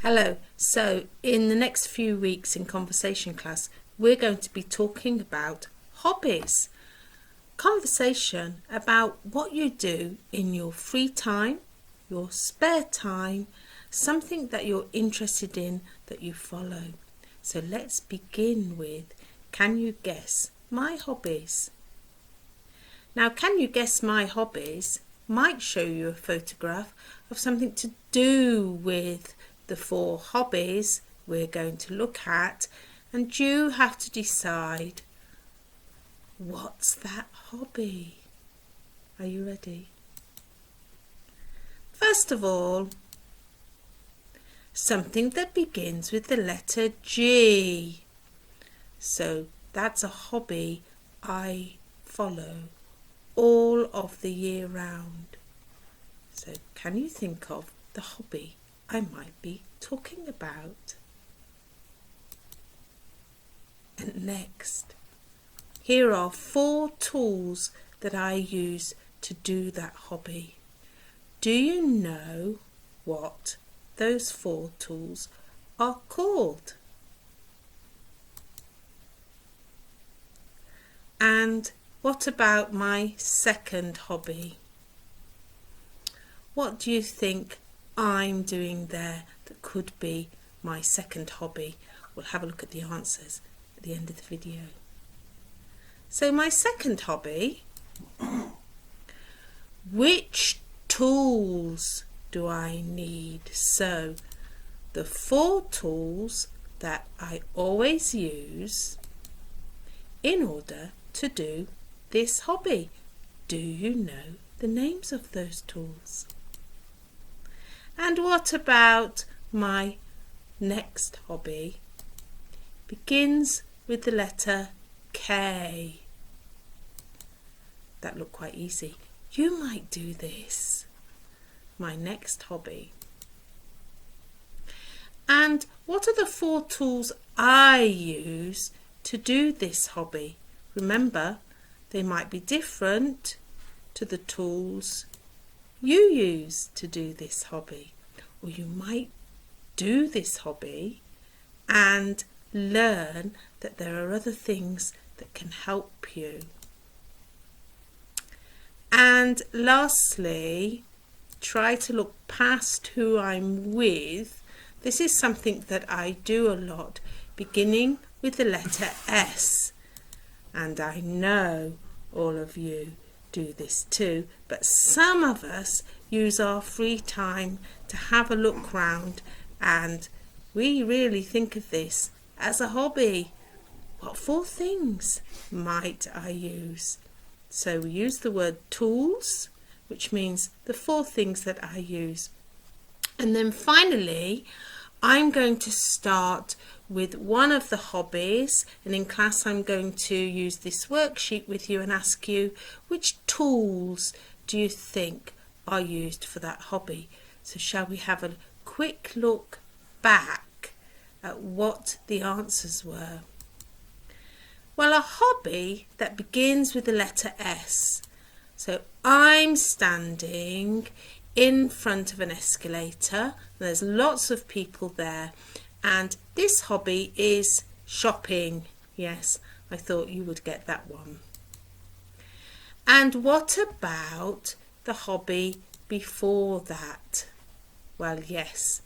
Hello, so in the next few weeks in conversation class we're going to be talking about hobbies. Conversation about what you do in your free time, your spare time, something that you're interested in that you follow. So let's begin with, can you guess my hobbies? Now, can you guess my hobbies might show you a photograph of something to do with the 4 hobbies we're going to look at, and you have to decide, what's that hobby? Are you ready? First of all, something that begins with the letter G. So that's a hobby I follow all of the year round. So can you think of the hobby I might be talking about? And next, here are 4 tools that I use to do that hobby. Do you know what those 4 tools are called? And what about my second hobby? What do you think I'm doing there that could be my second hobby? We'll have a look at the answers at the end of the video. So my second hobby, which tools do I need? So the 4 tools that I always use in order to do this hobby. Do you know the names of those tools? And what about my next hobby? Begins with the letter K. That looked quite easy. You might do this. My next hobby. And what are the 4 tools I use to do this hobby? Remember, they might be different to the tools you use to do this hobby, or you might do this hobby and learn that there are other things that can help you. And lastly, try to look past who I'm with. This is something that I do a lot, beginning with the letter S. And I know all of you do this too, but some of us use our free time to have a look round, and we really think of this as a hobby. What 4 things might I use? So we use the word tools, which means the 4 things that I use. And then finally, I'm going to start with one of the hobbies, and in class I'm going to use this worksheet with you and ask you, which tools do you think are used for that hobby? So shall we have a quick look back at what the answers were? Well, a hobby that begins with the letter S. So I'm standing in front of an escalator. There's lots of people there, and this hobby is shopping. Yes, I thought you would get that one. And what about the hobby before that? Well, yes,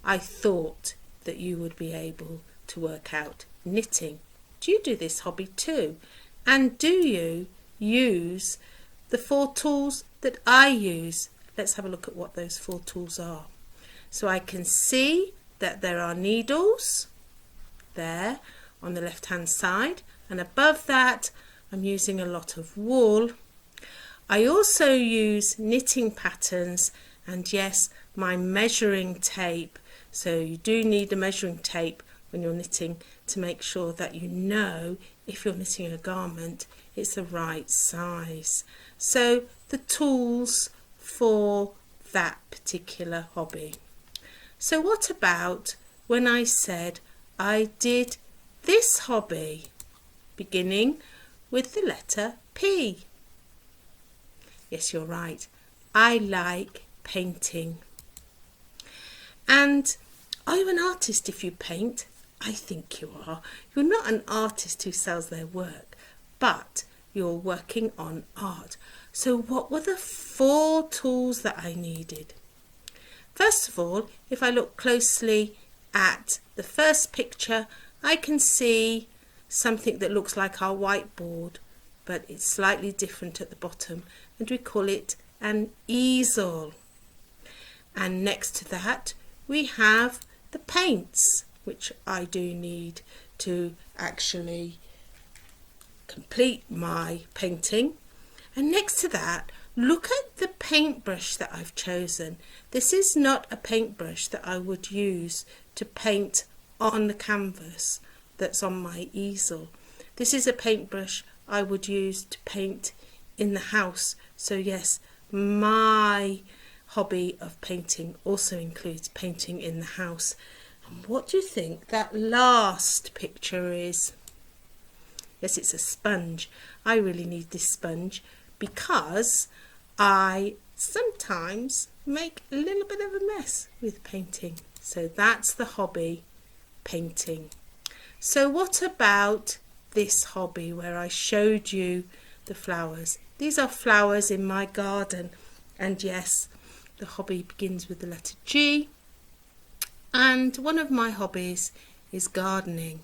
I thought that you would be able to work out knitting. Do you do this hobby too? And do you use the 4 tools that I use? Let's have a look at what those 4 tools are. So I can see that there are needles there on the left hand side, and above that I'm using a lot of wool. I also use knitting patterns, and yes, my measuring tape. So you do need a measuring tape when you're knitting to make sure that you know if you're knitting a garment it's the right size. So the tools for that particular hobby. So what about when I said I did this hobby, beginning with the letter P? Yes, you're right. I like painting. And Are you an artist if you paint? I think you are. You're not an artist who sells their work, but you're working on art. So what were the 4 tools that I needed? First of all, if I look closely at the first picture, I can see something that looks like our whiteboard, but it's slightly different at the bottom, and we call it an easel. And next to that, we have the paints, which I do need to actually complete my painting. And next to that, look at the paintbrush that I've chosen. This is not a paintbrush that I would use to paint on the canvas that's on my easel. This is a paintbrush I would use to paint in the house. So yes, my hobby of painting also includes painting in the house. And what do you think that last picture is? Yes, it's a sponge. I really need this sponge because I sometimes make a little bit of a mess with painting. So that's the hobby, painting. So what about this hobby where I showed you the flowers? These are flowers in my garden, and yes, the hobby begins with the letter G, and one of my hobbies is gardening.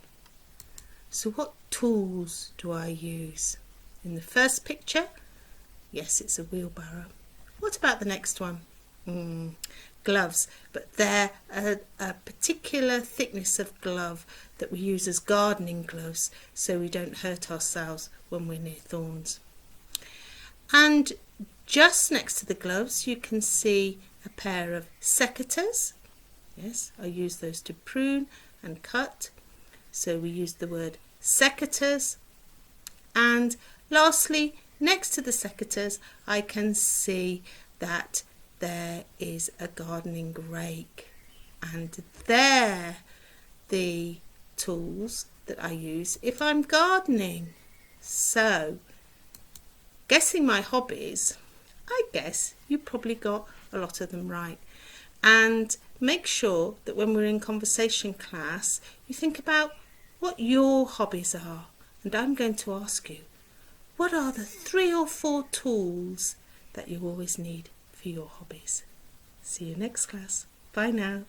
So what tools do I use? In the first picture, yes, it's a wheelbarrow. What about the next one? Gloves, but they're a particular thickness of glove that we use as gardening gloves so we don't hurt ourselves when we're near thorns. And just next to the gloves you can see a pair of secateurs. Yes, I use those to prune and cut, so we use the word secateurs. And lastly, next to the secateurs, I can see that there is a gardening rake, and they're the tools that I use if I'm gardening. So, guessing my hobbies, I guess you probably got a lot of them right. And make sure that when we're in conversation class, you think about what your hobbies are. And I'm going to ask you, what are the 3 or 4 tools that you always need for your hobbies? See you next class. Bye now.